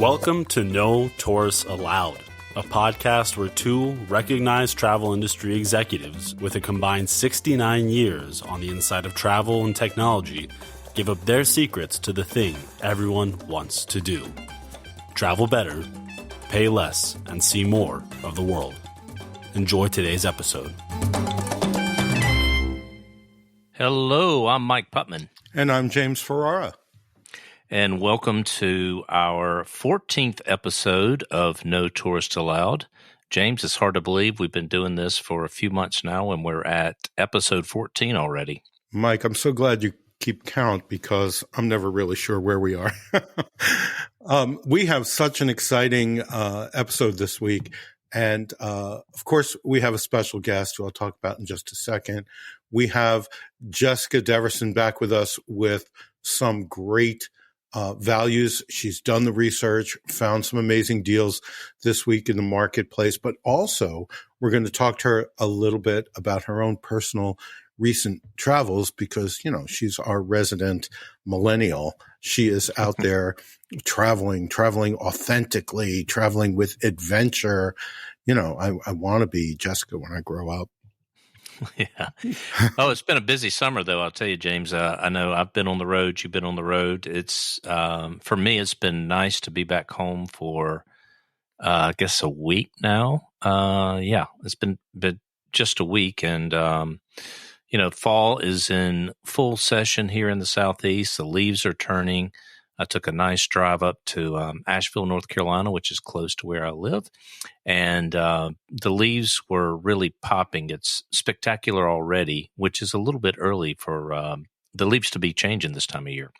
Welcome to No Tourists Allowed, a podcast where two recognized travel industry executives with a combined 69 years on the inside of travel and technology give up their secrets to the thing everyone wants to do. Travel better, pay less, and see more of the world. Enjoy today's episode. Hello, I'm Mike Putman. And I'm James Ferrara. And welcome to our 14th episode of No Tourists Allowed. James, it's hard to believe we've been doing this for a few months now, and we're at episode 14 already. Mike, I'm so glad you keep count because I'm never really sure where we are. We have such an exciting episode this week. And, of course, we have a special guest who I'll talk about in just a second. We have Jessica Deverson back with us with some great values. She's done the research, found some amazing deals this week in the marketplace, but also we're going to talk to her a little bit about her own personal recent travels because, you know, she's our resident millennial. She is out there traveling authentically, traveling with adventure. You know, I want to be Jessica when I grow up. Yeah. Oh, it's been a busy summer, though. I'll tell you, James. I know I've been on the road. You've been on the road. It's for me. It's been nice to be back home for, I guess, a week now. Yeah, it's been just a week, and you know, fall is in full session here in the Southeast. The leaves are turning. I took a nice drive up to Asheville, North Carolina, which is close to where I live. And the leaves were really popping. It's spectacular already, which is a little bit early for the leaves to be changing this time of year.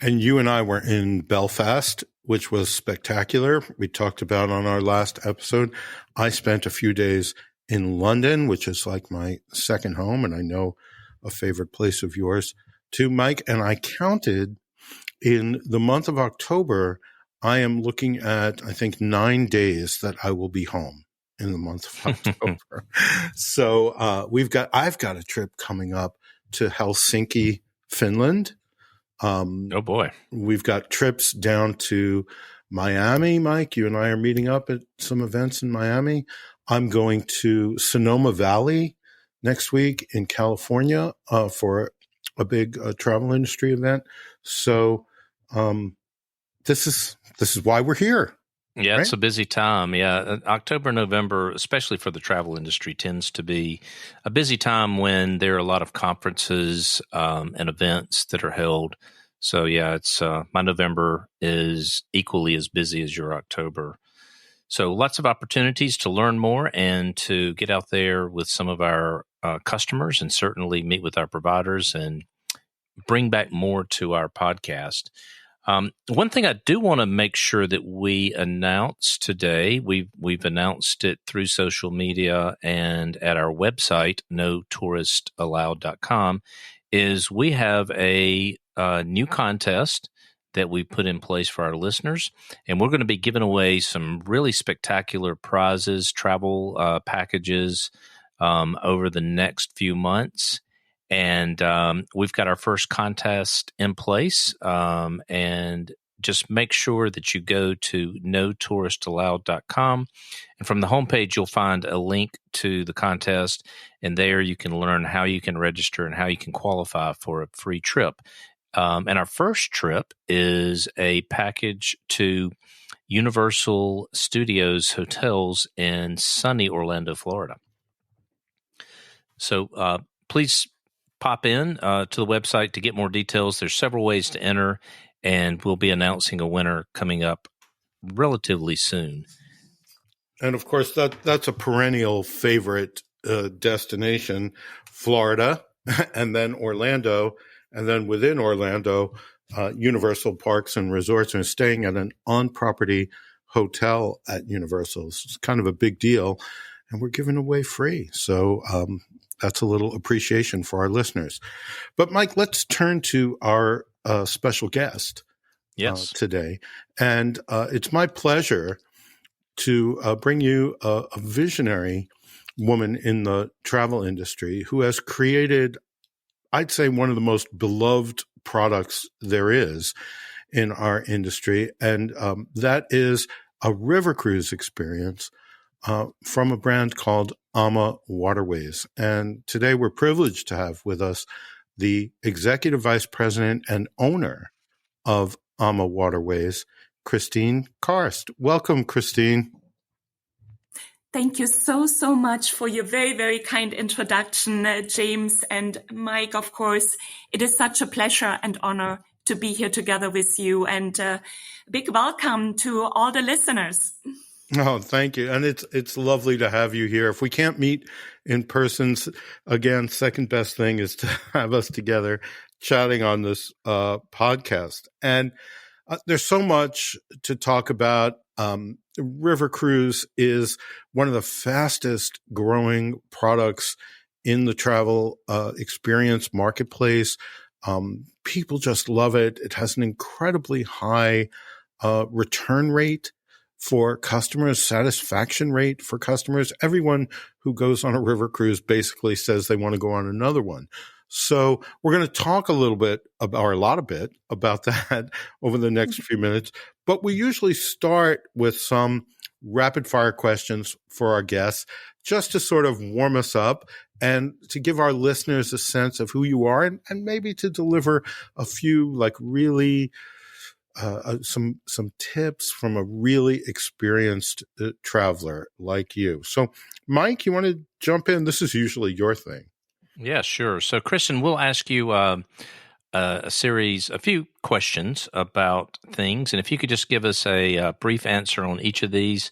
And you and I were in Belfast, which was spectacular. We talked about on our last episode. I spent a few days in London, which is like my second home. And I know a favorite place of yours too, Mike. And I counted in the month of October, I am looking at, I think, 9 days that I will be home in the month of October. So I've got a trip coming up to Helsinki, Finland. Oh boy. We've got trips down to Miami, Mike. You and I are meeting up at some events in Miami. I'm going to Sonoma Valley next week in California for a big travel industry event. So this is why we're here. Yeah, right? It's a busy time. Yeah, October, November, especially for the travel industry, tends to be a busy time when there are a lot of conferences and events that are held. So yeah, it's my November is equally as busy as your October. So lots of opportunities to learn more and to get out there with some of our customers and certainly meet with our providers and bring back more to our podcast. One thing I do want to make sure that we announce today, we've announced it through social media and at our website, notouristallowed.com, is we have a new contest that we put in place for our listeners, and we're going to be giving away some really spectacular prizes, travel packages over the next few months. And we've got our first contest in place. And just make sure that you go to notouristallowed.com. And from the homepage, you'll find a link to the contest. And there you can learn how you can register and how you can qualify for a free trip. And our first trip is a package to Universal Studios Hotels in sunny Orlando, Florida. So please pop in to the website to get more details. There's several ways to enter, and we'll be announcing a winner coming up relatively soon. And of course, that's a perennial favorite destination, Florida, and then Orlando, and then within Orlando, Universal Parks and Resorts, and staying at an on-property hotel at Universal. It's kind of a big deal, and we're giving away free. So that's a little appreciation for our listeners. But Mike, let's turn to our special guest today. And it's my pleasure to bring you a visionary woman in the travel industry who has created, I'd say, one of the most beloved products there is in our industry, and that is a river cruise experience from a brand called AMA Waterways. And today we're privileged to have with us the Executive Vice President and owner of AMA Waterways, Kristin Karst. Welcome, Kristin. Thank you so much for your very, very kind introduction, James and Mike. Of course, it is such a pleasure and honor to be here together with you, and a big welcome to all the listeners. Oh, thank you. And it's lovely to have you here. If we can't meet in person, again, second best thing is to have us together chatting on this podcast. And there's so much to talk about. River cruise is one of the fastest growing products in the travel experience marketplace. People just love it. It has an incredibly high return rate for customers, satisfaction rate for customers. Everyone who goes on a river cruise basically says they want to go on another one. So we're going to talk a little bit about, or a lot of bit about that over the next few minutes. But we usually start with some rapid fire questions for our guests, just to sort of warm us up and to give our listeners a sense of who you are, and maybe to deliver a few like really some tips from a really experienced traveler like you. So, Mike, you want to jump in? This is usually your thing. Yeah, sure. So, Kristin, we'll ask you a few questions about things, and if you could just give us a brief answer on each of these,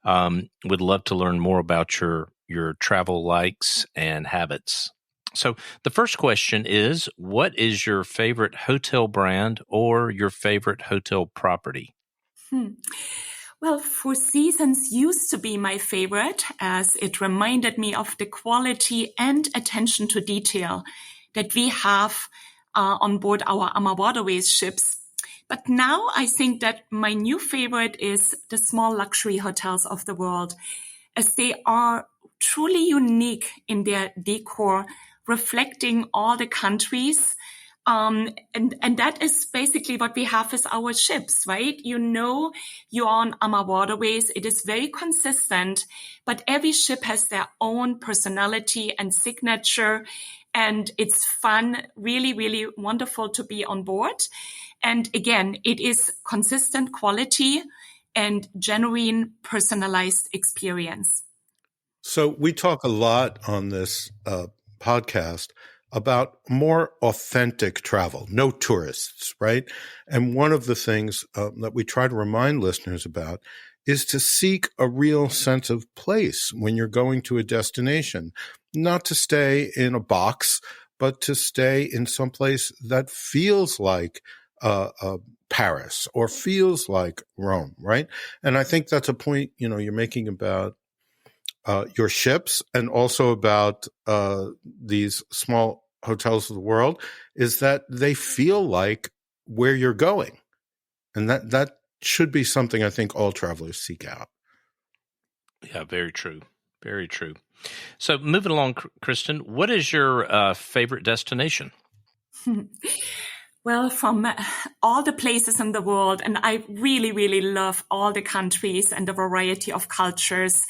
we'd love to learn more about your travel likes and habits. So the first question is, what is your favorite hotel brand or your favorite hotel property? Well, Four Seasons used to be my favorite, as it reminded me of the quality and attention to detail that we have on board our AMA Waterways ships. But now I think that my new favorite is the small luxury hotels of the world, as they are truly unique in their decor, reflecting all the countries. And that is basically what we have with our ships, right? You know, you're on AMA Waterways. It is very consistent, but every ship has their own personality and signature. And it's fun, really, really wonderful to be on board. And again, it is consistent quality and genuine personalized experience. So we talk a lot on this podcast about more authentic travel, no tourists, right? And one of the things that we try to remind listeners about is to seek a real sense of place when you're going to a destination, not to stay in a box, but to stay in some place that feels like Paris or feels like Rome, right? And I think that's a point, you're making about your ships and also about these small hotels of the world, is that they feel like where you're going. And that should be something I think all travelers seek out. Yeah, very true. Very true. So moving along, Kristin, what is your favorite destination? Well, from all the places in the world, and I really, really love all the countries and the variety of cultures,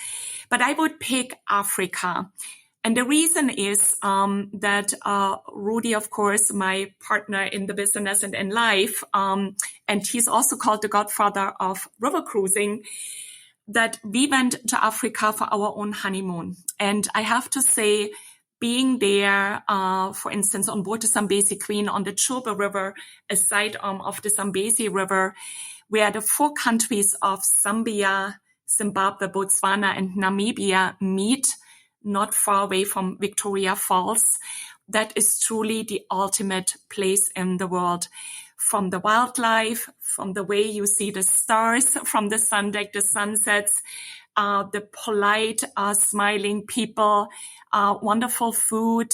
but I would pick Africa. And the reason is that Rudy, of course, my partner in the business and in life, and he's also called the godfather of river cruising, that we went to Africa for our own honeymoon. And I have to say, being there, for instance, on board the Zambezi Queen on the Chulbe River, a side arm of the Zambezi River, where the four countries of Zambia, Zimbabwe, Botswana, and Namibia meet, not far away from Victoria Falls. That is truly the ultimate place in the world. From the wildlife, from the way you see the stars from the sun deck, the sunsets, the polite, smiling people, wonderful food,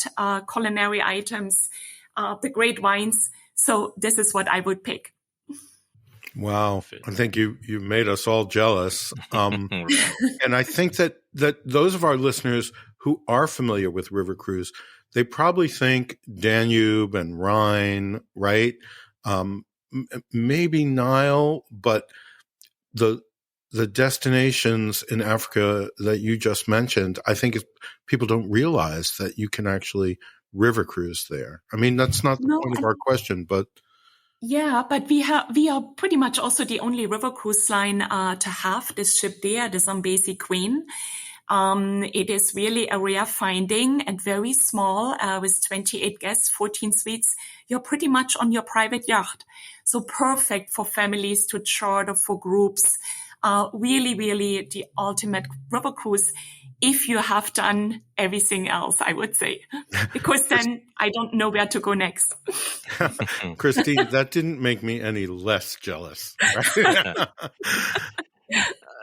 culinary items, the great wines. So this is what I would pick. Wow. I think you made us all jealous. And I think that those of our listeners who are familiar with river cruise, they probably think Danube and Rhine, right? maybe Nile, but the destinations in Africa that you just mentioned, I think people don't realize that you can actually river cruise there. I mean, that's not the point of our question, but yeah, but we are pretty much also the only river cruise line to have this ship there, the Zambezi Queen. It is really a rare finding and very small, with 28 guests, 14 suites. You're pretty much on your private yacht. So perfect for families to charter, for groups. Really, really the ultimate river cruise if you have done everything else, I would say, because then I don't know where to go next. Kristin, that didn't make me any less jealous. Right?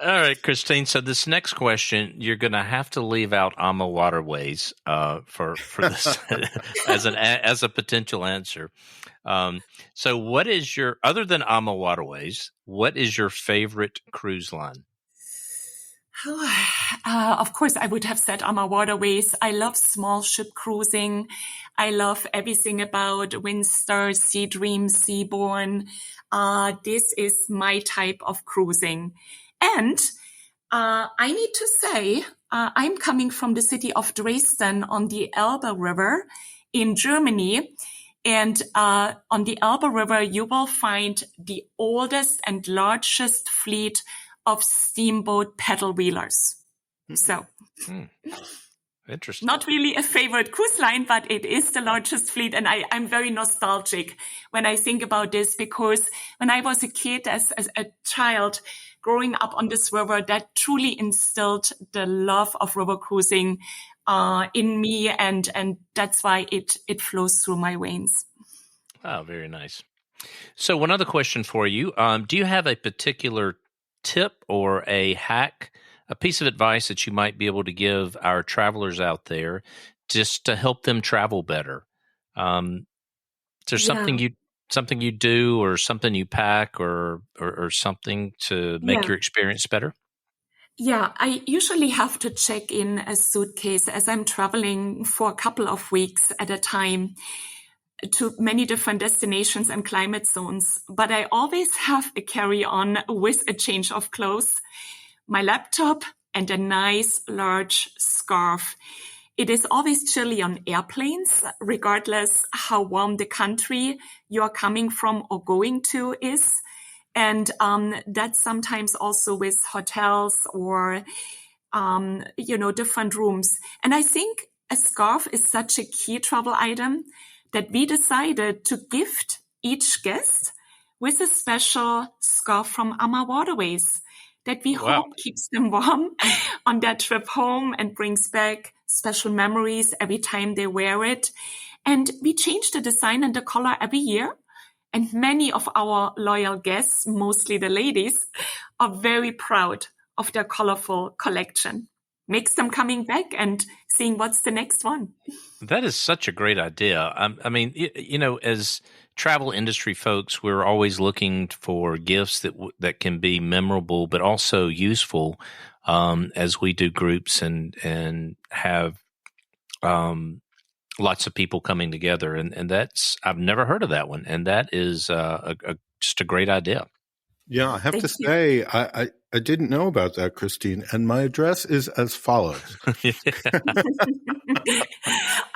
All right, Kristin. So this next question, you're going to have to leave out AMA Waterways for this as a potential answer. So what is other than AMA Waterways, what is your favorite cruise line? Of course, I would have said AMA Waterways. I love small ship cruising. I love everything about Windstar, Sea Dream, Seabourn. This is my type of cruising. And I need to say, I'm coming from the city of Dresden on the Elbe River in Germany. And on the Elbe River, you will find the oldest and largest fleet of steamboat paddle wheelers. So, interesting. Not really a favorite cruise line, but it is the largest fleet. And I'm very nostalgic when I think about this, because when I was a kid, as a child, growing up on this river, that truly instilled the love of river cruising in me. And that's why it flows through my veins. Oh, very nice. So one other question for you. Do you have a particular tip or a hack, a piece of advice that you might be able to give our travelers out there just to help them travel better? Is there something you do or something you pack or something to make your experience better? Yeah, I usually have to check in a suitcase as I'm traveling for a couple of weeks at a time to many different destinations and climate zones. But I always have a carry-on with a change of clothes, my laptop, and a nice large scarf. It is always chilly on airplanes, regardless how warm the country you're coming from or going to is. And that's sometimes also with hotels or, different rooms. And I think a scarf is such a key travel item that we decided to gift each guest with a special scarf from AMA Waterways that we hope keeps them warm on their trip home and brings back special memories every time they wear it. And we change the design and the color every year. And many of our loyal guests, mostly the ladies, are very proud of their colorful collection. Makes them coming back and seeing what's the next one. That is such a great idea. I mean, as travel industry folks, we're always looking for gifts that can be memorable, but also useful as we do groups and have lots of people coming together. And I've never heard of that one. And that is just a great idea. Yeah, I have to say, I didn't know about that, Kristin, and my address is as follows. I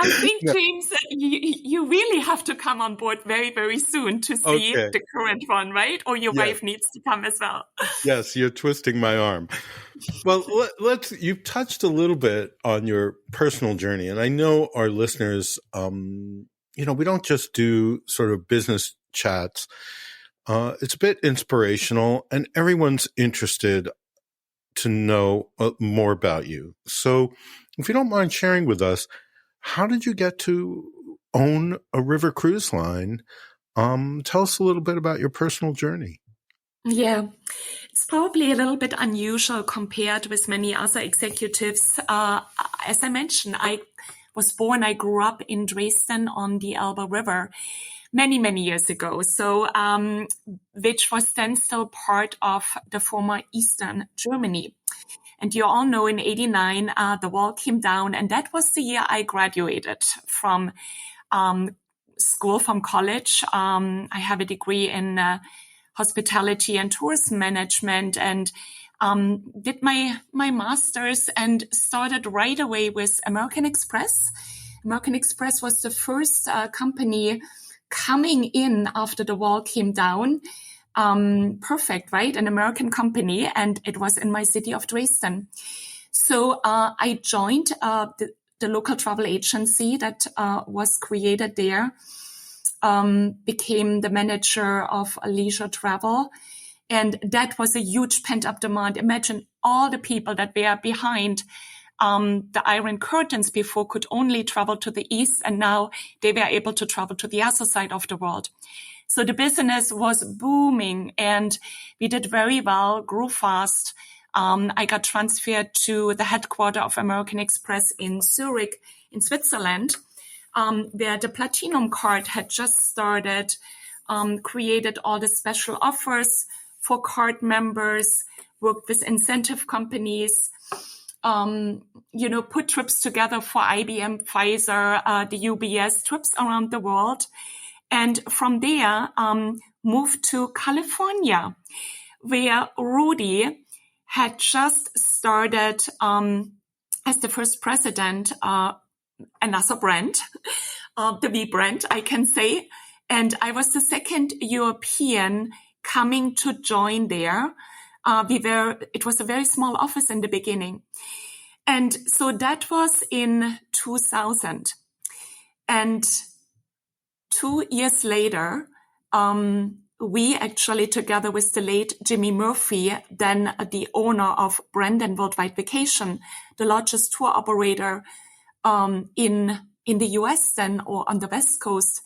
think, James, you really have to come on board very, very soon to see the current one, right? Or your wife needs to come as well. Yes, you're twisting my arm. Well, you've touched a little bit on your personal journey, and I know our listeners, we don't just do sort of business chats. It's a bit inspirational, and everyone's interested to know more about you. So if you don't mind sharing with us, how did you get to own a river cruise line? Tell us a little bit about your personal journey. Yeah, it's probably a little bit unusual compared with many other executives. As I mentioned, I grew up in Dresden on the Elbe River many, many years ago. So, which was then still part of the former Eastern Germany. And you all know in 1989, the wall came down, and that was the year I graduated from school, from college. I have a degree in hospitality and tourism management, and did my master's and started right away with American Express. American Express was the first company coming in after the wall came down. Perfect, right? An American company, and it was in my city of Dresden. So I joined the local travel agency that was created there, became the manager of leisure travel. And that was a huge pent-up demand. Imagine all the people that were behind the Iron Curtains before could only travel to the east, and now they were able to travel to the other side of the world. So the business was booming, and we did very well, grew fast. I got transferred to the headquarters of American Express in Zurich, in Switzerland, where the Platinum card had just started, created all the special offers for card members, worked with incentive companies, put trips together for IBM, Pfizer, the UBS, trips around the world. And from there, moved to California, where Rudy had just started as the first president, another brand, the V brand, I can say. And I was the second European coming to join there. It was a very small office in the beginning. And so that was in 2000. And 2 years later, we actually, together with the late Jimmy Murphy, then the owner of Brandon Worldwide Vacation, the largest tour operator in the US then, or on the West Coast,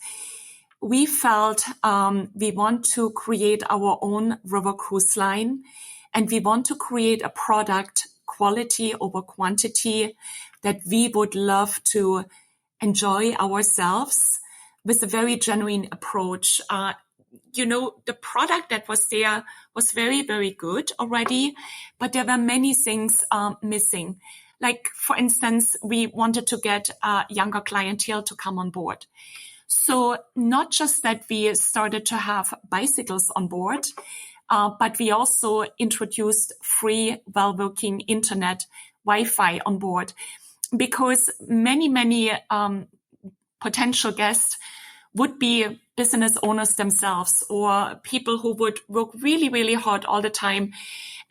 we felt we want to create our own river cruise line, and we want to create a product, quality over quantity, that we would love to enjoy ourselves with a very genuine approach. The product that was there was very, very good already, but there were many things missing. Like, for instance, we wanted to get a younger clientele to come on board. So not just that we started to have bicycles on board, but we also introduced free, well-working internet Wi-Fi on board, because many potential guests would be business owners themselves, or people who would work really, really hard all the time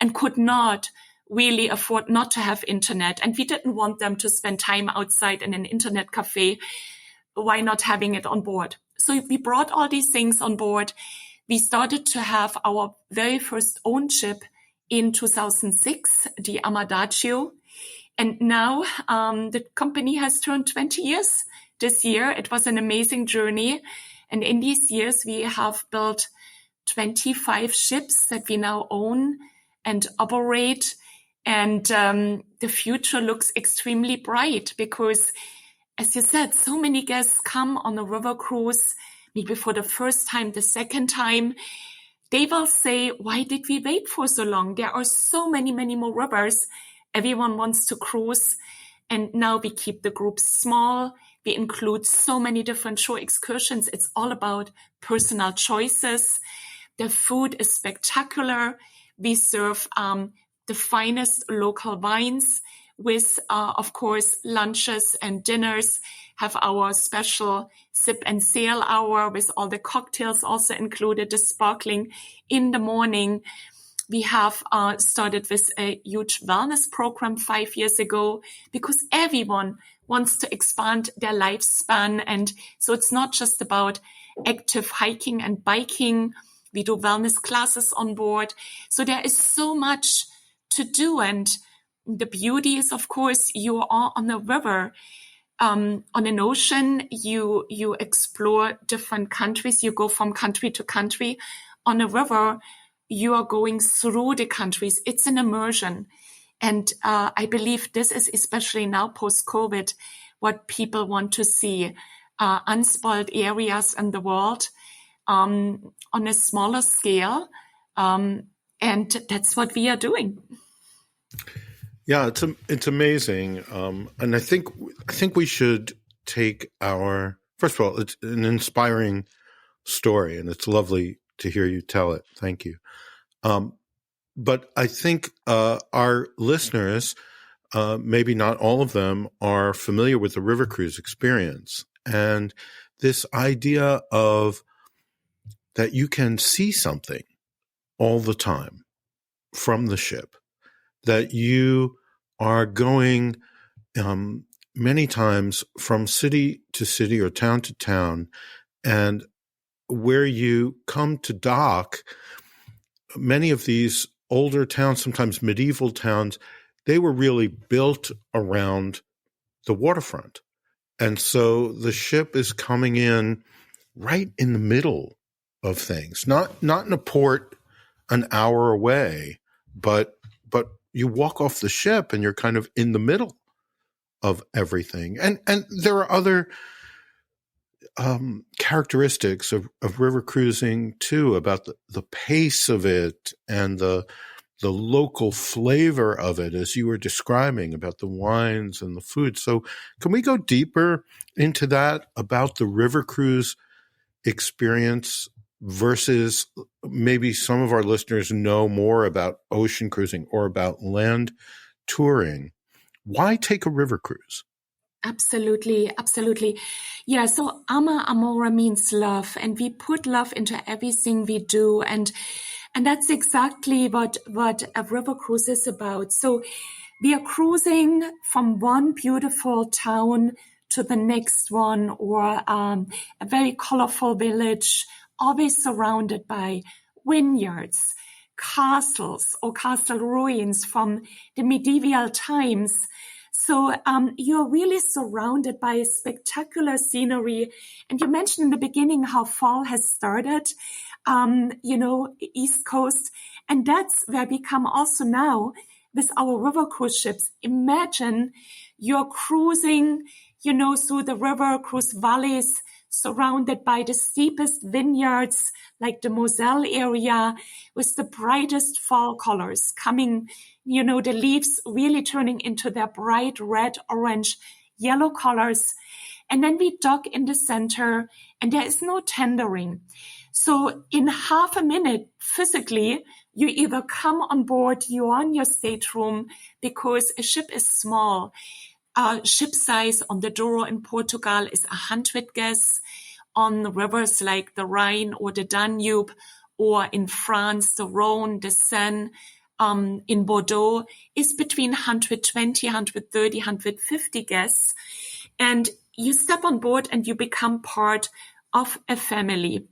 and could not really afford not to have internet. And we didn't want them to spend time outside in an internet cafe. Why not having it on board? So we brought all these things on board. We started to have our very first own ship in 2006, the Amadagio. And now the company has turned 20 years this year. It was an amazing journey. And in these years, we have built 25 ships that we now own and operate. And the future looks extremely bright because, as you said, so many guests come on a river cruise, maybe for the first time, the second time. They will say, why did we wait for so long? There are so many more rivers. Everyone wants to cruise. And now we keep the groups small. We include so many different shore excursions. It's all about personal choices. The food is spectacular. We serve the finest local wines with, of course, lunches and dinners, have our special sip and sail hour with all the cocktails also included, the sparkling in the morning. We have started with a huge wellness program 5 years ago because everyone wants to expand their lifespan. And so it's not just about active hiking and biking. We do wellness classes on board. So there is so much to do. And the beauty is, of course, you are on a river. On an ocean, you explore different countries. You go from country to country. On a river, you are going through the countries. It's an immersion. And I believe this is, especially now post-COVID, what people want to see. Unspoiled areas in the world on a smaller scale. And that's what we are doing. Yeah, it's amazing. And I think we should take our first of all, it's an inspiring story, and it's lovely to hear you tell it. Thank you. But I think our listeners, maybe not all of them, are familiar with the river cruise experience. And this idea of that you can see something all the time from the ship, that you are going many times from city to city or town to town, and where you come to dock, many of these older towns, sometimes medieval towns, they were really built around the waterfront. And so the ship is coming in right in the middle of things, not in a port an hour away, but you walk off the ship and you're kind of in the middle of everything. And there are other characteristics of river cruising too, about the pace of it and the local flavor of it, as you were describing, about the wines and the food. So can we go deeper into that, about the river cruise experience versus maybe some of our listeners know more about ocean cruising or about land touring? Why take a river cruise? Absolutely. Yeah, so Ama Amora means love, and we put love into everything we do, and that's exactly what a river cruise is about. So we are cruising from one beautiful town to the next one, or a very colorful village, always surrounded by vineyards, castles, or castle ruins from the medieval times. So you're really surrounded by spectacular scenery. And you mentioned in the beginning how fall has started, East Coast. And that's where we come also now with our river cruise ships. Imagine you're cruising, through the river cruise valleys, surrounded by the steepest vineyards, like the Moselle area, with the brightest fall colors coming, the leaves really turning into their bright red, orange, yellow colors. And then we dock in the center, and there is no tendering. So in half a minute, physically, you either come on board, you're on your stateroom, because a ship is small. Ship size on the Douro in Portugal is 100 guests. On the rivers like the Rhine or the Danube, or in France, the Rhone, the Seine, in Bordeaux, is between 120, 130, 150 guests. And you step on board and you become part of a family.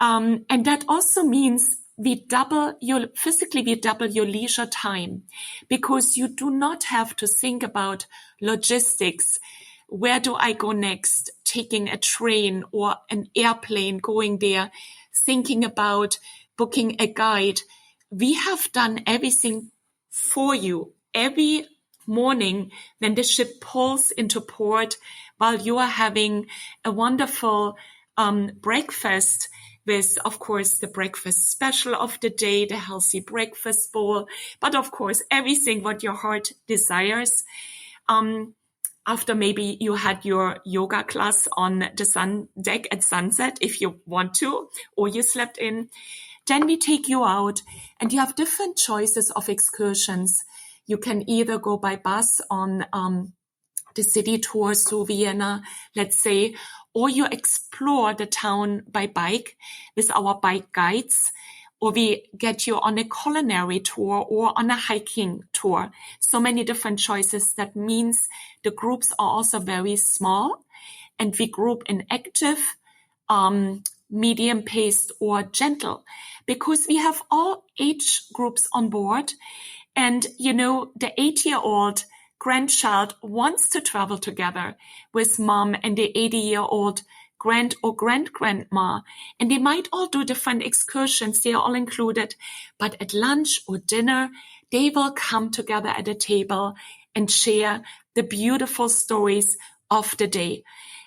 And that also means we double your leisure time, because you do not have to think about logistics. Where do I go next? Taking a train or an airplane going there, thinking about booking a guide. We have done everything for you every morning when the ship pulls into port, while you are having a wonderful breakfast with, of course, the breakfast special of the day, the healthy breakfast bowl, but of course, everything what your heart desires. After maybe you had your yoga class on the sun deck at sunset, if you want to, or you slept in, then we take you out, and you have different choices of excursions. You can either go by bus on the city tours through Vienna, let's say, or you explore the town by bike with our bike guides, or we get you on a culinary tour or on a hiking tour. So many different choices. That means the groups are also very small, and we group in active, medium-paced, or gentle, because we have all age groups on board. And, the 8-year-old grandchild wants to travel together with mom and the 80-year-old grand or grand-grandma, and they might all do different excursions. They are all included, but at lunch or dinner, they will come together at a table and share the beautiful stories of the day.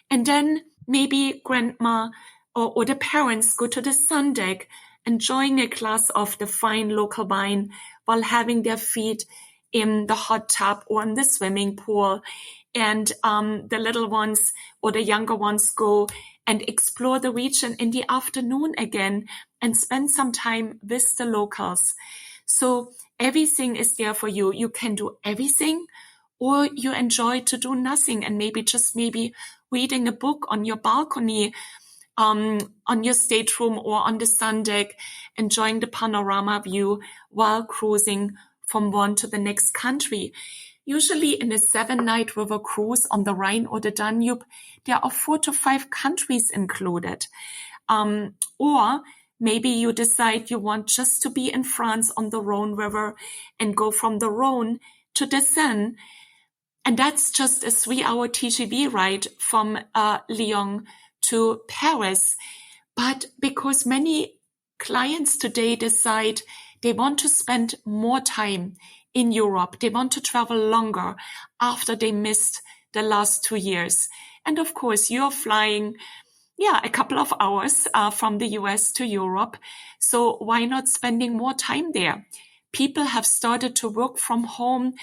And then maybe grandma or the parents go to the sun deck, enjoying a glass of the fine local wine while having their feet in the hot tub or in the swimming pool. and the little ones or the younger ones go and explore the region in the afternoon again and spend some time with the locals. So everything is there for you. You can do everything, or you enjoy to do nothing and maybe reading a book on your balcony, on your stateroom or on the sun deck, enjoying the panorama view while cruising from one to the next country. Usually in a 7-night river cruise on the Rhine or the Danube, there are 4 to 5 countries included. Or maybe you decide you want just to be in France on the Rhone River and go from the Rhone to the Seine. And that's just a 3-hour TGV ride from Lyon to Paris. But because many clients today decide they want to spend more time in Europe, they want to travel longer after they missed the last 2 years. And of course, you're flying, a couple of hours from the US to Europe. So why not spending more time there? People have started to work from home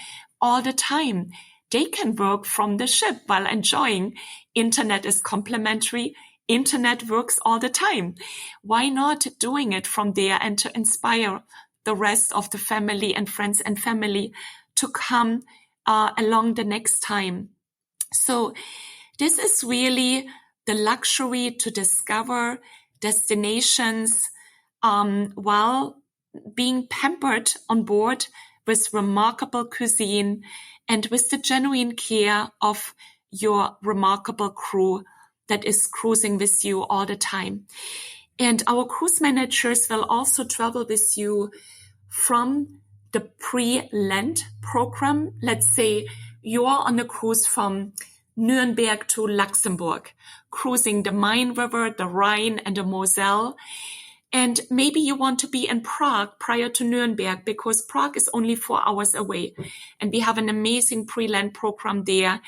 all the time. They can work from the ship while enjoying. Internet is complementary. Internet works all the time. Why not doing it from there and to inspire the rest of the family and friends and family to come along the next time? So this is really the luxury to discover destinations while being pampered on board with remarkable cuisine and with the genuine care of your remarkable crew that is cruising with you all the time. And our cruise managers will also travel with you from the pre-Lent program. Let's say you're on a cruise from Nuremberg to Luxembourg, cruising the Main River, the Rhine, and the Moselle. And maybe you want to be in Prague prior to Nuremberg because Prague is only 4 hours away. And we have an amazing pre-Lent program there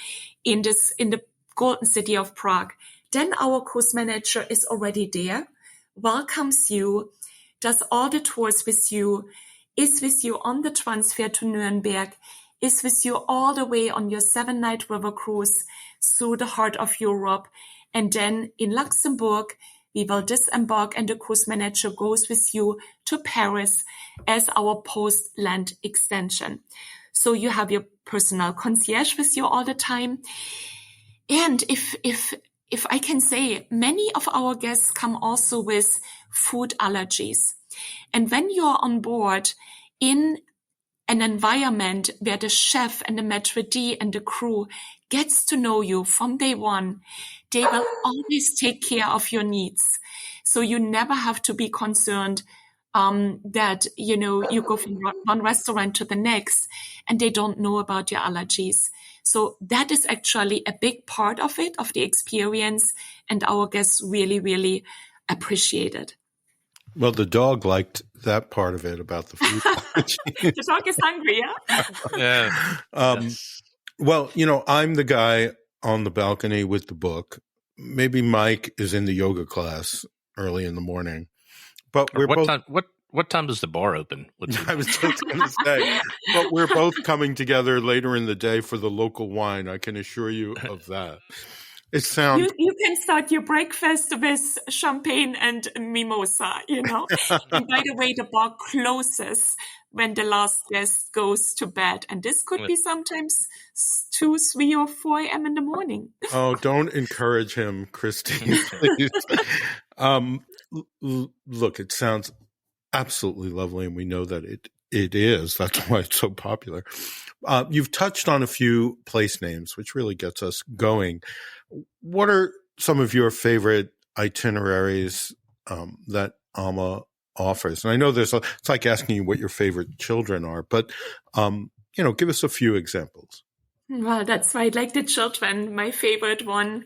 in the golden city of Prague. Then our cruise manager is already there, welcomes you, does all the tours with you, is with you on the transfer to Nuremberg, is with you all the way on your 7-night river cruise through the heart of Europe. And then in Luxembourg, we will disembark and the cruise manager goes with you to Paris as our post-Lent extension. So you have your personal concierge with you all the time. And if I can say, many of our guests come also with food allergies. And when you're on board in an environment where the chef and the maitre d' and the crew gets to know you from day one, they will always take care of your needs. So you never have to be concerned that, you go from one restaurant to the next and they don't know about your allergies. So that is actually a big part of it, of the experience, and our guests really, really appreciate it. Well, the dog liked that part of it about the food. The dog is hungry, yeah? Yes. Well, I'm the guy on the balcony with the book. Maybe Mike is in the yoga class early in the morning. But What time does the bar open? I was just going to say, but we're both coming together later in the day for the local wine. I can assure you of that. It sounds. You can start your breakfast with champagne and mimosa, And by the way, the bar closes when the last guest goes to bed. And this could be sometimes 2, 3, or 4 a.m. in the morning. Oh, don't encourage him, Kristin, please. Look, it sounds absolutely lovely, and we know that it is. That's why it's so popular. You've touched on a few place names, which really gets us going. What are some of your favorite itineraries that AMA offers? And I know it's like asking you what your favorite children are, but give us a few examples. Well, that's right. Like the children, my favorite one,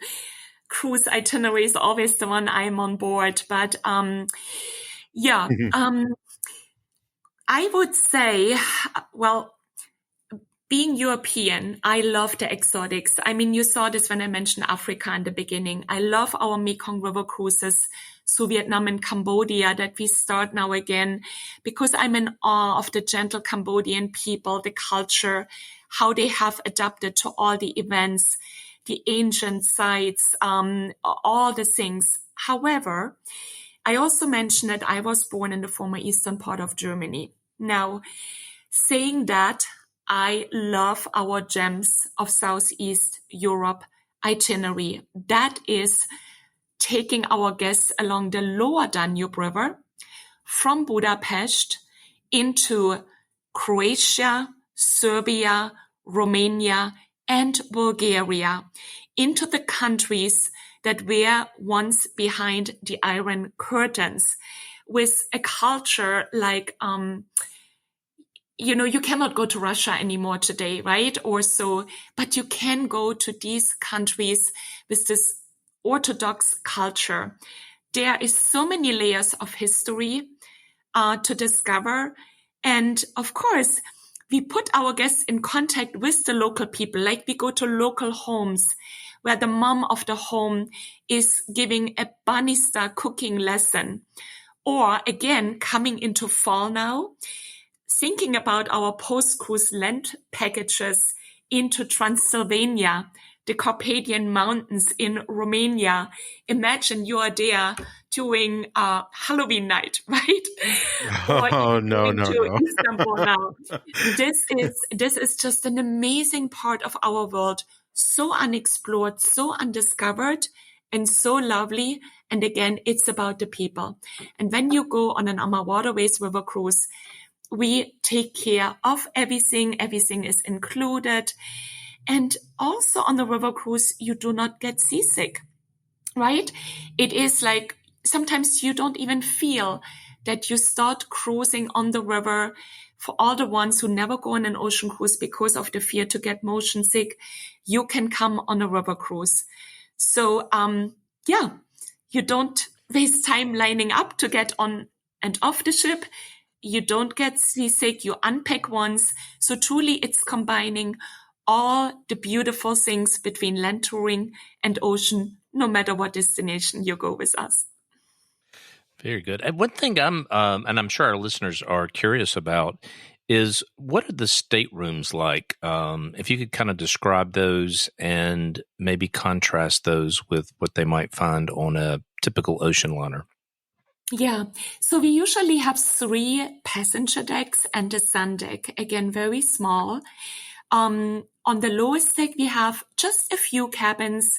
cruise itinerary is always the one I'm on board. But I would say, being European, I love the exotics. I mean, you saw this when I mentioned Africa in the beginning. I love our Mekong River cruises through Vietnam and Cambodia that we start now again, because I'm in awe of the gentle Cambodian people, the culture, how they have adapted to all the events, the ancient sites, all the things. However, I also mentioned that I was born in the former eastern part of Germany. Now, saying that, I love our Gems of Southeast Europe itinerary. That is taking our guests along the lower Danube River from Budapest into Croatia, Serbia, Romania, and Bulgaria, into the countries that were once behind the Iron Curtains, with a culture like, you cannot go to Russia anymore today, right? Or so, but you can go to these countries with this Orthodox culture. There is so many layers of history to discover. And of course, we put our guests in contact with the local people, like we go to local homes where the mom of the home is giving a banista cooking lesson. Or again, coming into fall now, thinking about our post-cruise Lent packages into Transylvania, the Carpathian Mountains in Romania. Imagine you are there during Halloween night, right? Oh, no. Istanbul now. This is just an amazing part of our world, so unexplored, so undiscovered, and so lovely. And again, it's about the people. And when you go on an AMA Waterways river cruise, we take care of everything. Everything is included. And also on the river cruise, you do not get seasick, right? It is like sometimes you don't even feel that you start cruising on the river. For all the ones who never go on an ocean cruise because of the fear to get motion sick, you can come on a river cruise. So, you don't waste time lining up to get on and off the ship. You don't get seasick, you unpack once. So truly it's combining all the beautiful things between land touring and ocean, no matter what destination you go with us. Very good. And one thing and I'm sure our listeners are curious about, is what are the staterooms like? If you could kind of describe those and maybe contrast those with what they might find on a typical ocean liner. Yeah, so we usually have 3 passenger decks and a sun deck, again, very small. On the lowest deck, we have just a few cabins,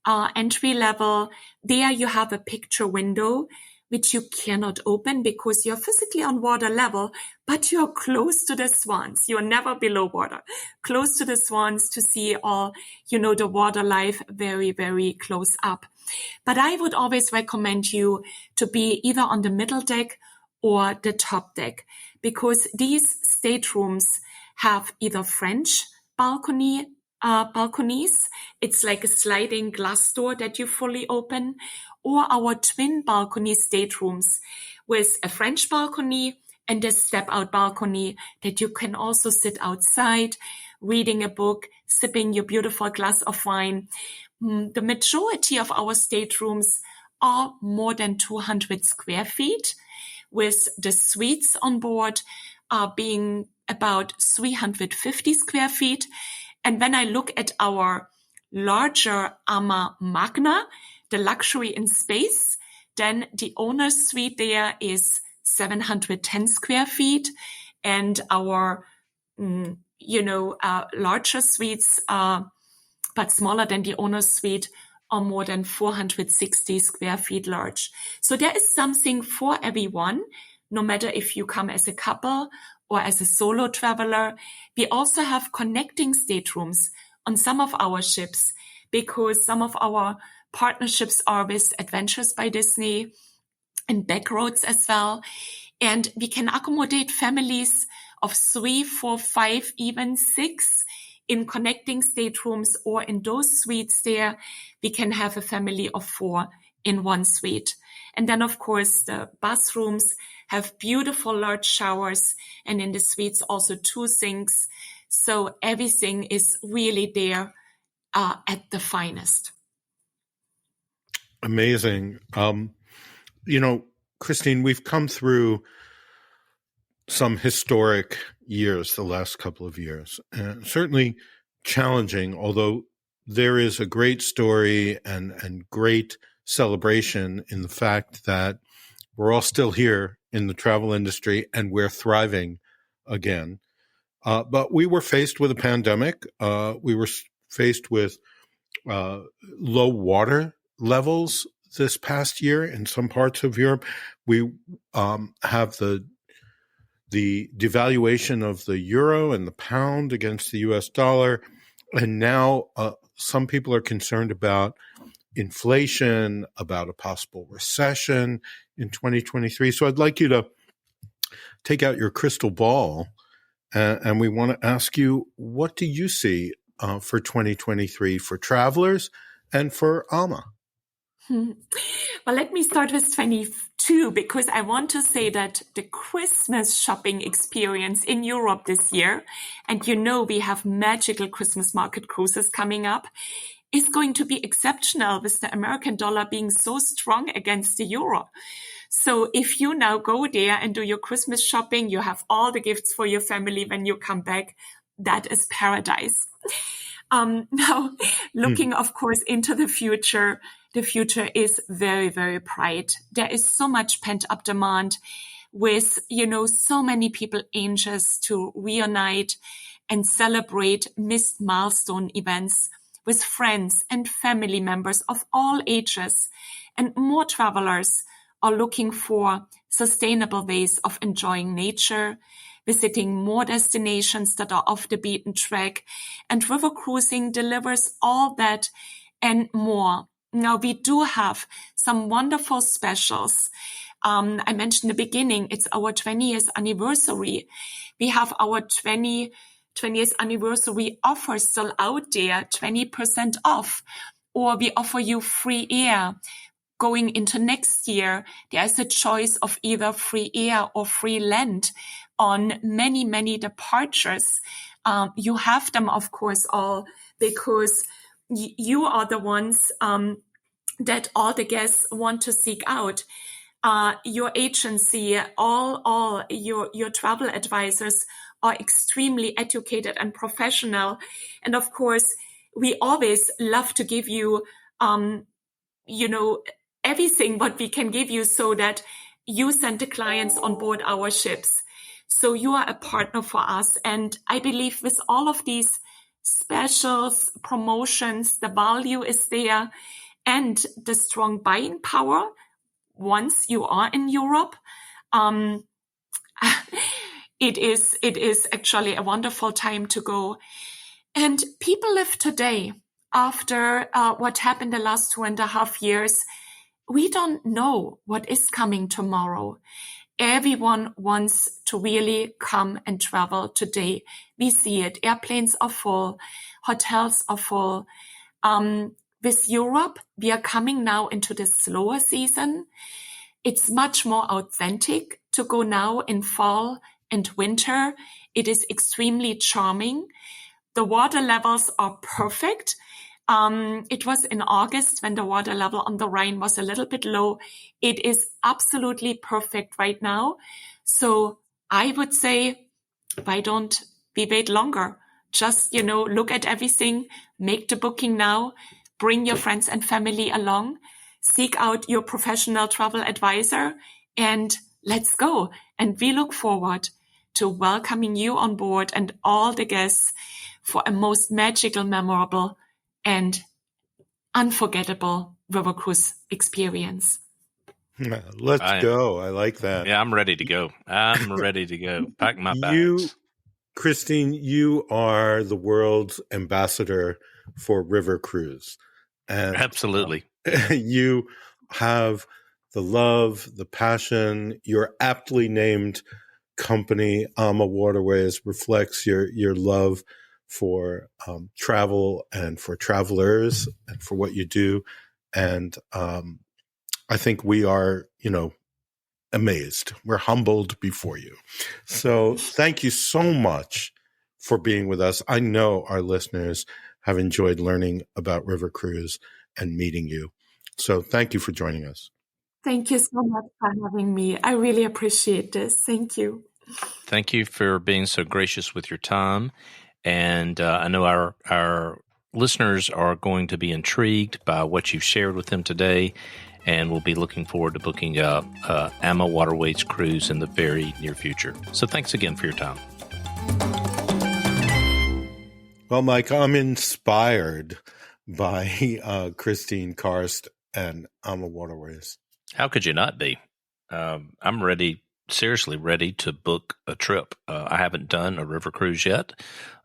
entry level. There you have a picture window, which you cannot open because you're physically on water level, but you're close to the swans. You're never below water, close to the swans to see all, the water life very, very close up. But I would always recommend you to be either on the middle deck or the top deck, because these staterooms have either French balconies. It's like a sliding glass door that you fully open, or our twin balcony staterooms with a French balcony and a step-out balcony that you can also sit outside, reading a book, sipping your beautiful glass of wine. The majority of our staterooms are more than 200 square feet, with the suites on board being about 350 square feet. And when I look at our larger AMA Magna, the luxury in space, then the owner's suite there is 710 square feet. And our, larger suites, but smaller than the owner's suite, are more than 460 square feet large. So there is something for everyone, no matter if you come as a couple or as a solo traveler. We also have connecting staterooms on some of our ships, because some of our partnerships are with Adventures by Disney and Backroads as well. And we can accommodate families of 3, 4, 5, even 6 in connecting staterooms, or in those suites there, we can have a family of 4 in one suite. And then, of course, the bathrooms have beautiful large showers, and in the suites also 2 sinks, So everything is really there at the finest. Amazing. Kristin, we've come through some historic years the last couple of years, and certainly challenging, although there is a great story and great celebration in the fact that we're all still here in the travel industry and we're thriving again. But we were faced with a pandemic. We were faced with low water levels this past year in some parts of Europe. We have the devaluation of the euro and the pound against the US dollar. And now some people are concerned about inflation, about a possible recession in 2023. So I'd like you to take out your crystal ball, and we want to ask you, what do you see for 2023 for travelers and for AMA? Well, let me start with 22, because I want to say that the Christmas shopping experience in Europe this year, and we have magical Christmas market cruises coming up, is going to be exceptional, with the American dollar being so strong against the euro. So if you now go there and do your Christmas shopping, you have all the gifts for your family when you come back. That is paradise. Now, looking, of course, into the future is very, very bright. There is so much pent-up demand with, so many people anxious to reunite and celebrate missed milestone events with friends and family members of all ages. And more travelers are looking for sustainable ways of enjoying nature, visiting more destinations that are off the beaten track, and river cruising delivers all that and more. Now, we do have some wonderful specials. I mentioned in the beginning, it's our 20th anniversary. We have our 20th anniversary offer still out there, 20% off, or we offer you free air. Going into next year, there's a choice of either free air or free land on many, many departures. You have them, of course, all because you are the ones that all the guests want to seek out. Your agency, all your travel advisors are extremely educated and professional. And of course, we always love to give you, everything what we can give you so that you send the clients on board our ships. So you are a partner for us. And I believe with all of these specials, promotions, the value is there and the strong buying power once you are in Europe. It is actually a wonderful time to go. And people live today after what happened the last 2.5 years. We don't know what is coming tomorrow. Everyone wants to really come and travel today. We see it. Airplanes are full. Hotels are full. With Europe, we are coming now into the slower season. It's much more authentic to go now in fall and winter. It is extremely charming. The water levels are perfect. It was in August when the water level on the Rhine was a little bit low. It is absolutely perfect right now. So I would say, why don't we wait longer? Just, look at everything, make the booking now, bring your friends and family along, seek out your professional travel advisor, and let's go. And we look forward to welcoming you on board and all the guests for a most magical, memorable, and unforgettable river cruise experience. Let's go. I like that. Yeah, I'm ready to go. Pack my bags. Kristin, you are the world's ambassador for river cruise. And absolutely. You have the love, the passion. Your aptly named company, AMA Waterways, reflects your love for travel and for travelers and for what you do. And I think we are, amazed. We're humbled before you. So thank you so much for being with us. I know our listeners have enjoyed learning about River Cruise and meeting you. So thank you for joining us. Thank you so much for having me. I really appreciate this. Thank you. Thank you for being so gracious with your time. And I know our listeners are going to be intrigued by what you've shared with them today, and we'll be looking forward to booking a AMA Waterways cruise in the very near future. So thanks again for your time. Well, Mike, I'm inspired by Kristin Karst and AMA Waterways. How could you not be? I'm seriously ready to book a trip. I haven't done a river cruise yet.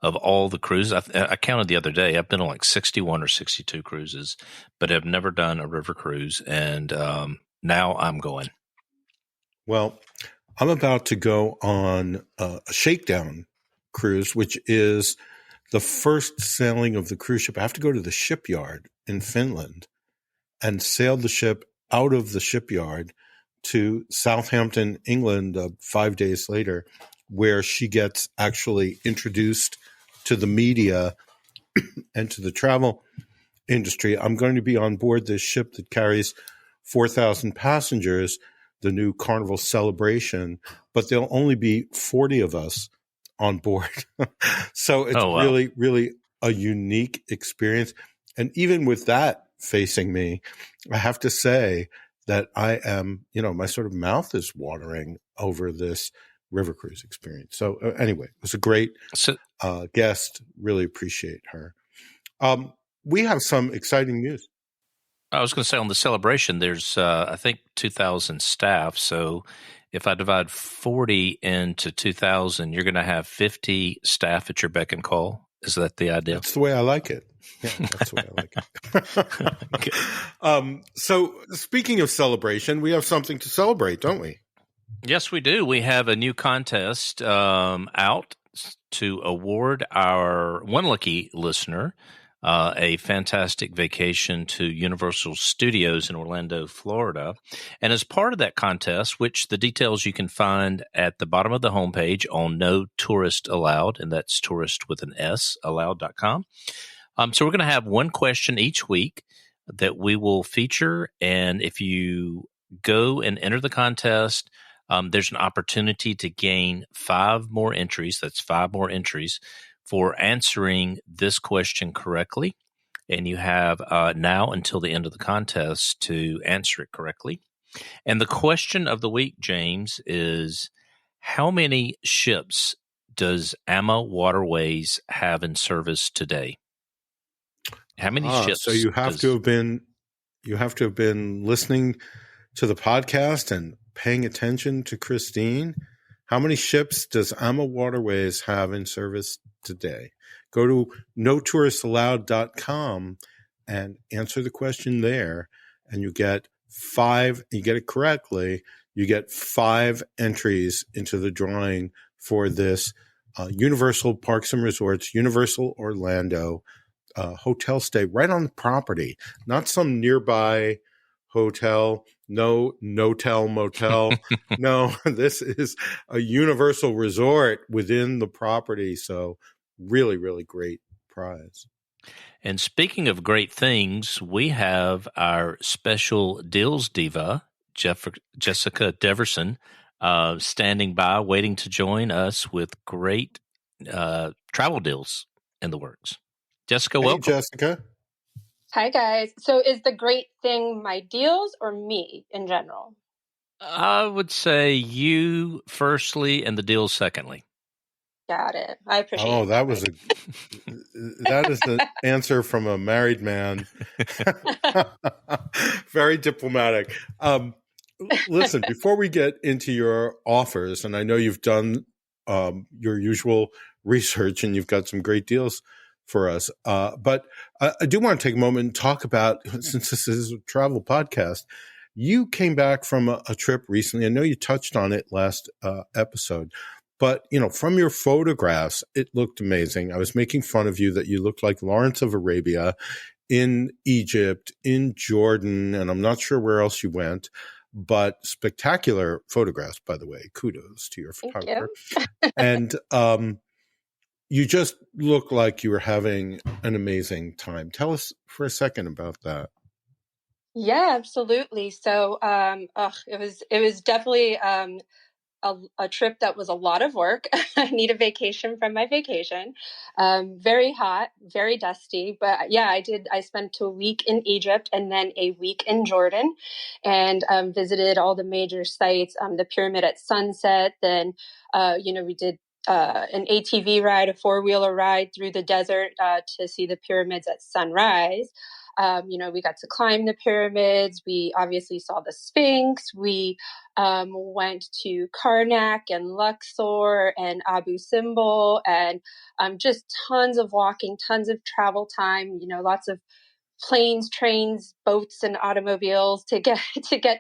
Of all the cruises, I counted the other day, I've been on like 61 or 62 cruises, but I've never done a river cruise, and now I'm going. Well, I'm about to go on a shakedown cruise, which is the first sailing of the cruise ship. I have to go to the shipyard in Finland and sail the ship out of the shipyard to Southampton, England, 5 days later, where she gets actually introduced to the media and to the travel industry. I'm going to be on board this ship that carries 4,000 passengers, the new Carnival Celebration, but there'll only be 40 of us on board. So it's really, really a unique experience. And even with that facing me, I have to say that I am, my sort of mouth is watering over this river cruise experience. So anyway, it was a great guest. Really appreciate her. We have some exciting news. I was going to say, on the Celebration, there's, I think, 2,000 staff. So if I divide 40 into 2,000, you're going to have 50 staff at your beck and call. Is that the idea? That's the way I like it. Yeah, that's the way I like it. Okay. So speaking of celebration, we have something to celebrate, don't we? Yes, we do. We have a new contest out to award our one lucky listener a fantastic vacation to Universal Studios in Orlando, Florida. And as part of that contest, which the details you can find at the bottom of the homepage on No Tourist Allowed, and that's tourist with an S, allowed.com. So we're going to have one question each week that we will feature. And if you go and enter the contest, there's an opportunity to gain 5 more entries. That's 5 more entries for answering this question correctly. And you have now until the end of the contest to answer it correctly. And the question of the week, James, is how many ships does AMA Waterways have in service today? How many ships? So you have to have been listening to the podcast and paying attention to Kristin. How many ships does AMA Waterways have in service today? Go to notouristallowed.com and answer the question there, and you get 5. You get it correctly. You get 5 entries into the drawing for this Universal Parks and Resorts, Universal Orlando hotel stay right on the property, not some nearby hotel. No-tell motel. No, this is a Universal resort within the property. So really, really great prize. And speaking of great things, we have our special deals diva, Jessica Deverson, standing by, waiting to join us with great travel deals in the works. Jessica, welcome. Hey, Jessica. Hi, guys. So is the great thing my deals or me in general? I would say you firstly and the deals secondly. Got it. I appreciate it. Oh, that is the answer from a married man. Very diplomatic. Listen, before we get into your offers, and I know you've done your usual research and you've got some great deals for us. But I do want to take a moment and talk about, since this is a travel podcast, you came back from a trip recently. I know you touched on it last episode, but from your photographs, it looked amazing. I was making fun of you that you looked like Lawrence of Arabia in Egypt, in Jordan, and I'm not sure where else you went, but spectacular photographs, by the way. Kudos to your photographer. And, you just look like you were having an amazing time. Tell us for a second about that. Yeah, absolutely. So, it was definitely a trip that was a lot of work. I need a vacation from my vacation. Very hot, very dusty, but yeah, I spent a week in Egypt and then a week in Jordan, and visited all the major sites. The pyramid at sunset. Then, we did. An ATV ride, a four-wheeler ride through the desert to see the pyramids at sunrise. We got to climb the pyramids. We obviously saw the Sphinx. We went to Karnak and Luxor and Abu Simbel, and just tons of walking, tons of travel time, lots of planes, trains, boats, and automobiles to get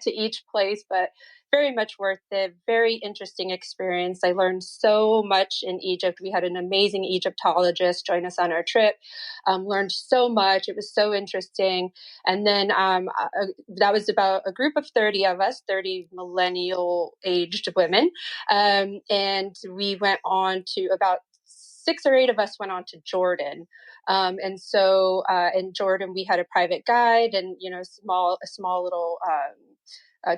to each place, but very much worth it. Very interesting experience. I learned so much in Egypt. We had an amazing Egyptologist join us on our trip. Learned so much. It was so interesting. And then that was about a group of 30 of us, 30 millennial aged women. And we went on to about 6 or 8 of us went on to Jordan. And so in Jordan, we had a private guide and, a small little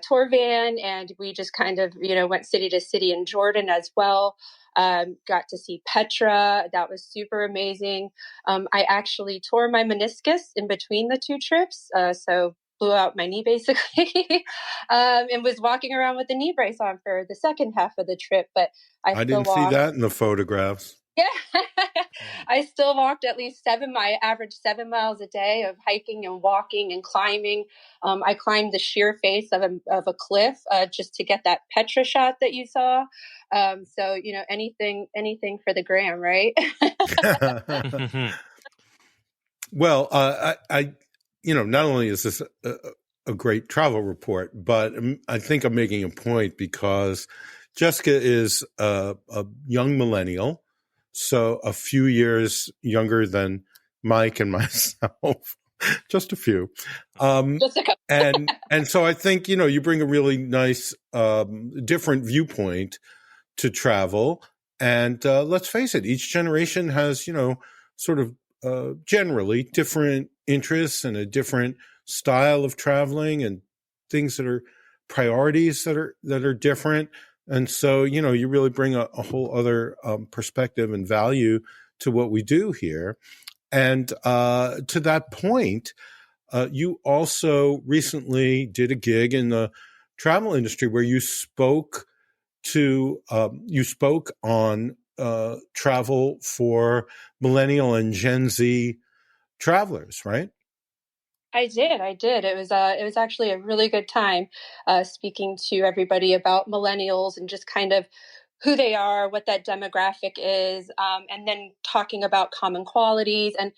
tour van. And we just kind of, went city to city in Jordan as well. Got to see Petra. That was super amazing. I actually tore my meniscus in between the 2 trips. So blew out my knee basically, and was walking around with a knee brace on for the second half of the trip. But I didn't see that in the photographs. Yeah, I still walked at least I averaged 7 miles a day of hiking and walking and climbing. I climbed the sheer face of a cliff just to get that Petra shot that you saw. So, anything for the gram, right? Well, I not only is this a great travel report, but I think I'm making a point because Jessica is a young millennial. So a few years younger than Mike and myself, just a few. Just a couple. and so I think, you bring a really nice, different viewpoint to travel. And let's face it, each generation has, sort of generally different interests and a different style of traveling and things that are priorities that are different. And so, you really bring a whole other perspective and value to what we do here. And to that point, you also recently did a gig in the travel industry where you spoke on travel for millennial and Gen Z travelers, right? I did. It was actually a really good time speaking to everybody about millennials and just kind of who they are, what that demographic is, and then talking about common qualities and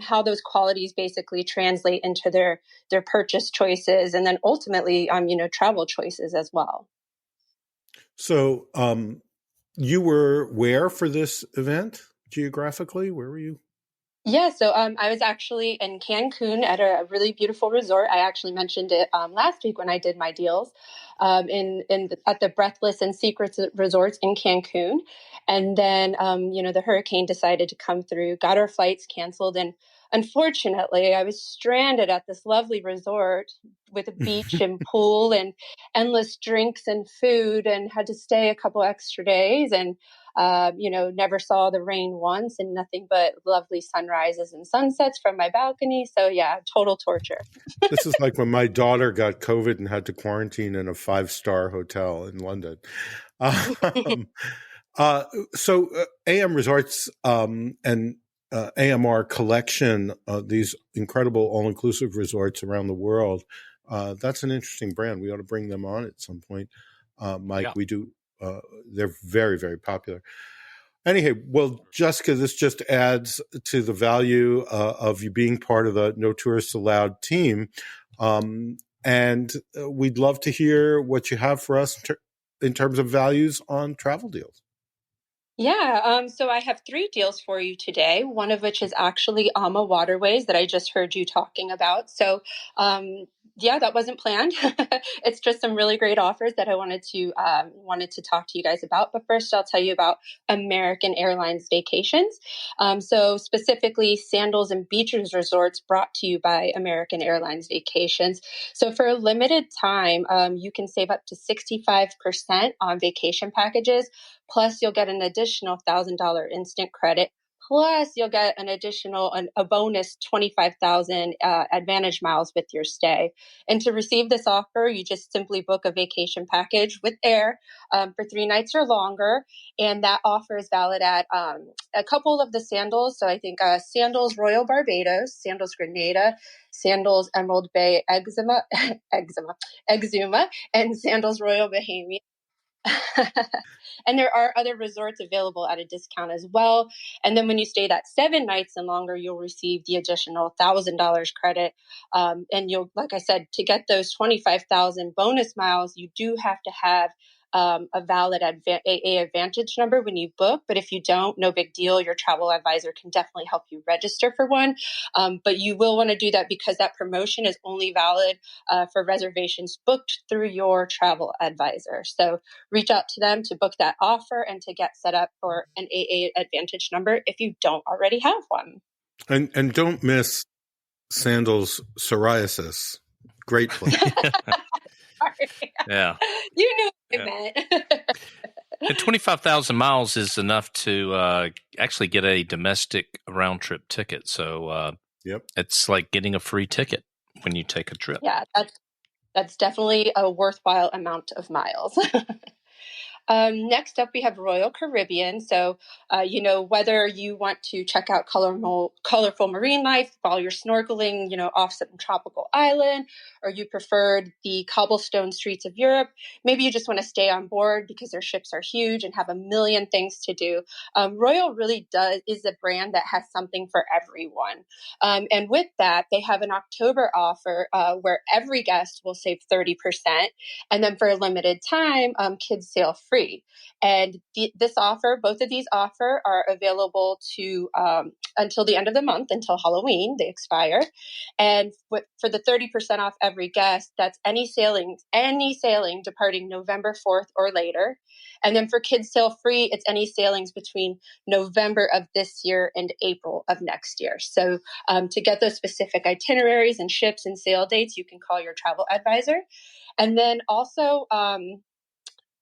how those qualities basically translate into their purchase choices and then ultimately, travel choices as well. So you were where for this event geographically? Where were you? Yeah, so I was actually in Cancun at a really beautiful resort. I actually mentioned it last week when I did my deals at the Breathless and Secrets resorts in Cancun. And then, the hurricane decided to come through, got our flights canceled. And unfortunately, I was stranded at this lovely resort with a beach and pool and endless drinks and food and had to stay a couple extra days. And never saw the rain once and nothing but lovely sunrises and sunsets from my balcony. So yeah, total torture. This is like when my daughter got COVID and had to quarantine in a 5-star hotel in London. So AM Resorts and AMR collection, these incredible all-inclusive resorts around the world, that's an interesting brand. We ought to bring them on at some point. Mike, yeah. We do. They're very, very popular. Anyhow, well, Jessica, this just adds to the value of you being part of the No Tourists Allowed team. And we'd love to hear what you have for us in terms of values on travel deals. Yeah, so I have 3 deals for you today, one of which is actually AMA Waterways that I just heard you talking about. So, yeah, that wasn't planned. It's just some really great offers that I wanted to talk to you guys about. But first, I'll tell you about American Airlines vacations. So specifically, Sandals and Beaches resorts brought to you by American Airlines Vacations. So for a limited time, you can save up to 65% on vacation packages. Plus, you'll get an additional $1,000 instant credit. Plus, you'll get a bonus 25,000 Advantage miles with your stay. And to receive this offer, you just simply book a vacation package with Air for 3 nights or longer. And that offer is valid at a couple of the Sandals. So I think Sandals Royal Barbados, Sandals Grenada, Sandals Emerald Bay Exuma, and Sandals Royal Bahamian. And there are other resorts available at a discount as well. And then when you stay that 7 nights and longer, you'll receive the additional $1,000 credit. And you'll, like I said, to get those 25,000 bonus miles, you do have to have a valid AA Advantage number when you book. But if you don't, no big deal. Your travel advisor can definitely help you register for one. But you will want to do that because that promotion is only valid for reservations booked through your travel advisor. So reach out to them to book that offer and to get set up for an AA Advantage number if you don't already have one. And don't miss Sandals Psoriasis. Great place. Yeah. You knew what I meant. And 25,000 miles is enough to actually get a domestic round trip ticket. So Yep. It's like getting a free ticket when you take a trip. Yeah, that's definitely a worthwhile amount of miles. Next up, we have Royal Caribbean. So, whether you want to check out colorful marine life while you're snorkeling, off some tropical island, or you preferred the cobblestone streets of Europe, maybe you just want to stay on board because their ships are huge and have a million things to do. Royal really is a brand that has something for everyone. And with that, they have an October offer where every guest will save 30%. And then for a limited time, kids sail free. And both of these offer are available to until the end of the month, until Halloween. They expire. And for the 30% off every guest, that's any sailing departing November 4th or later. And then for kids sail free, it's any sailings between November of this year and April of next year. So to get those specific itineraries and ships and sail dates, you can call your travel advisor. And then also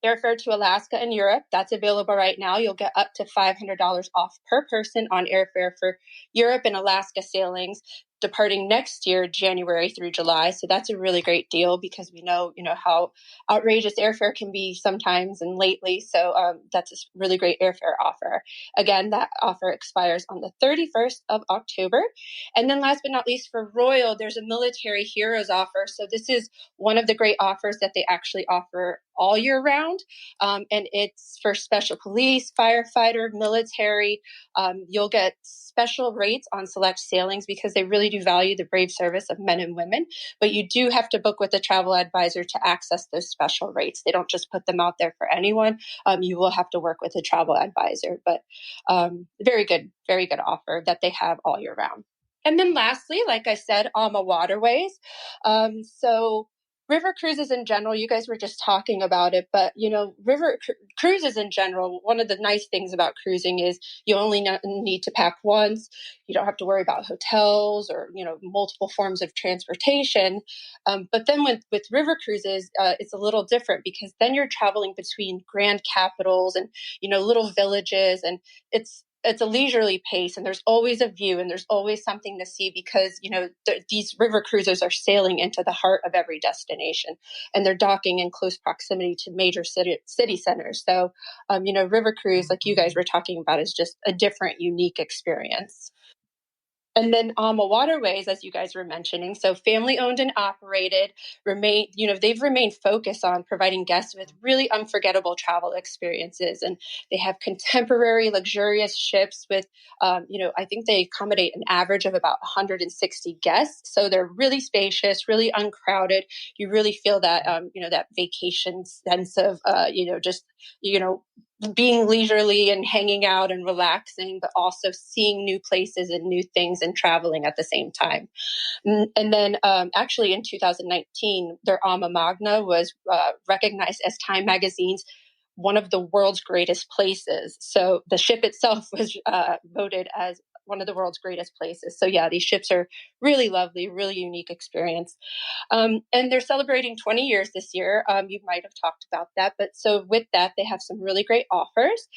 airfare to Alaska and Europe, that's available right now. You'll get up to $500 off per person on airfare for Europe and Alaska sailings departing next year, January through July. So that's a really great deal because we know, how outrageous airfare can be sometimes and lately. So that's a really great airfare offer. Again, that offer expires on the 31st of October. And then last but not least for Royal, there's a Military Heroes offer. So this is one of the great offers that they actually offer all year round. And it's for special police, firefighter, military. You'll get special rates on select sailings because they really do value the brave service of men and women. But you do have to book with a travel advisor to access those special rates. They don't just put them out there for anyone. You will have to work with a travel advisor. But very good offer that they have all year round. And then lastly, like I said, AMA Waterways. So river cruises in general, you guys were just talking about it, but river cruises in general, one of the nice things about cruising is you only need to pack once. You don't have to worry about hotels or multiple forms of transportation. But then with river cruises, it's a little different because then you're traveling between grand capitals and little villages, and it's a leisurely pace, and there's always a view and there's always something to see because, these river cruisers are sailing into the heart of every destination and they're docking in close proximity to major city centers. So, river cruise, like you guys were talking about, is just a different, unique experience. And then AMA Waterways, as you guys were mentioning, so family owned and operated, they've remained focused on providing guests with really unforgettable travel experiences. And they have contemporary, luxurious ships with, I think they accommodate an average of about 160 guests. So they're really spacious, really uncrowded. You really feel that, that vacation sense of, being leisurely and hanging out and relaxing, but also seeing new places and new things and traveling at the same time. And then actually in 2019, their Alma Magna was recognized as Time Magazine's one of the world's greatest places. So the ship itself was voted as one of the world's greatest places. So yeah, these ships are really lovely, really unique experience. And they're celebrating 20 years this year. You might have talked about that. But so with that, they have some really great offers.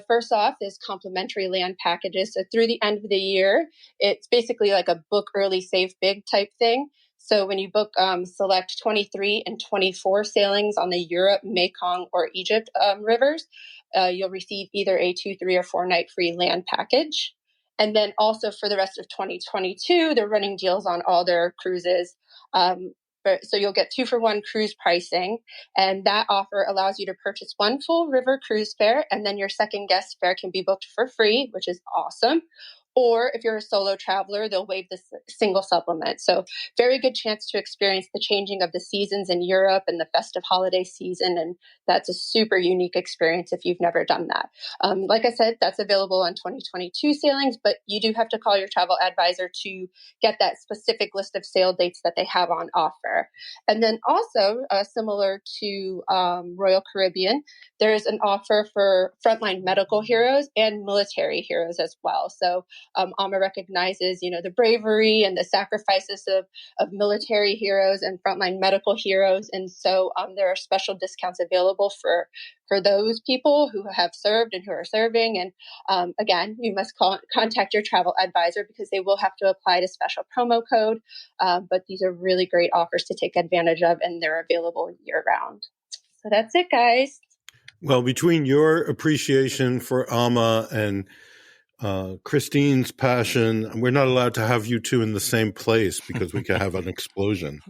First off is complimentary land packages. So through the end of the year, it's basically like a book early, save big type thing. So when you book select 23 and 24 sailings on the Europe, Mekong, or Egypt rivers, you'll receive either a 2, 3, or 4 night free land package. And then also for the rest of 2022, they're running deals on all their cruises. So you'll get 2-for-1 cruise pricing. And that offer allows you to purchase 1 full river cruise fare. And then your second guest fare can be booked for free, which is awesome. Or if you're a solo traveler, they'll waive the single supplement. So very good chance to experience the changing of the seasons in Europe and the festive holiday season. And that's a super unique experience if you've never done that. Like I said, that's available on 2022 sailings, but you do have to call your travel advisor to get that specific list of sail dates that they have on offer. And then also, similar to Royal Caribbean, there's an offer for frontline medical heroes and military heroes as well. So AMA recognizes, the bravery and the sacrifices of military heroes and frontline medical heroes. And so there are special discounts available for those people who have served and who are serving. And again, you must contact your travel advisor because they will have to apply a special promo code. But these are really great offers to take advantage of, and they're available year round. So that's it, guys. Well, between your appreciation for AMA and Kristine's passion, we're not allowed to have you two in the same place because we could have an explosion.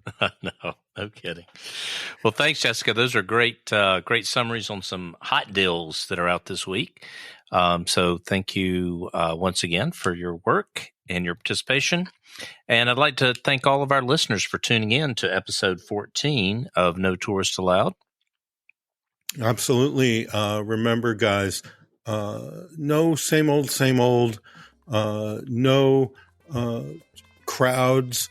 No kidding. Well, thanks, Jessica. Those are great summaries on some hot deals that are out this week. So thank you once again for your work and your participation. And I'd like to thank all of our listeners for tuning in to episode 14 of No Tourists Allowed. Absolutely. Remember, guys, no same old, no crowds,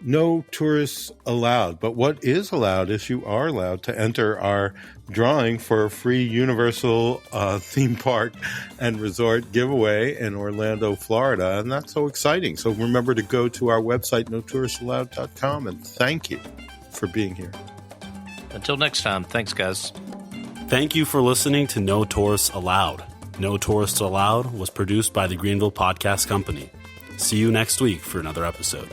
no tourists allowed. But what is allowed is you are allowed to enter our drawing for a free Universal theme park and resort giveaway in Orlando, Florida. And that's so exciting. So remember to go to our website, notouristsallowed.com, and thank you for being here. Until next time, thanks, guys. Thank you for listening to No Tourists Allowed. No Tourists Allowed was produced by the Greenville Podcast Company. See you next week for another episode.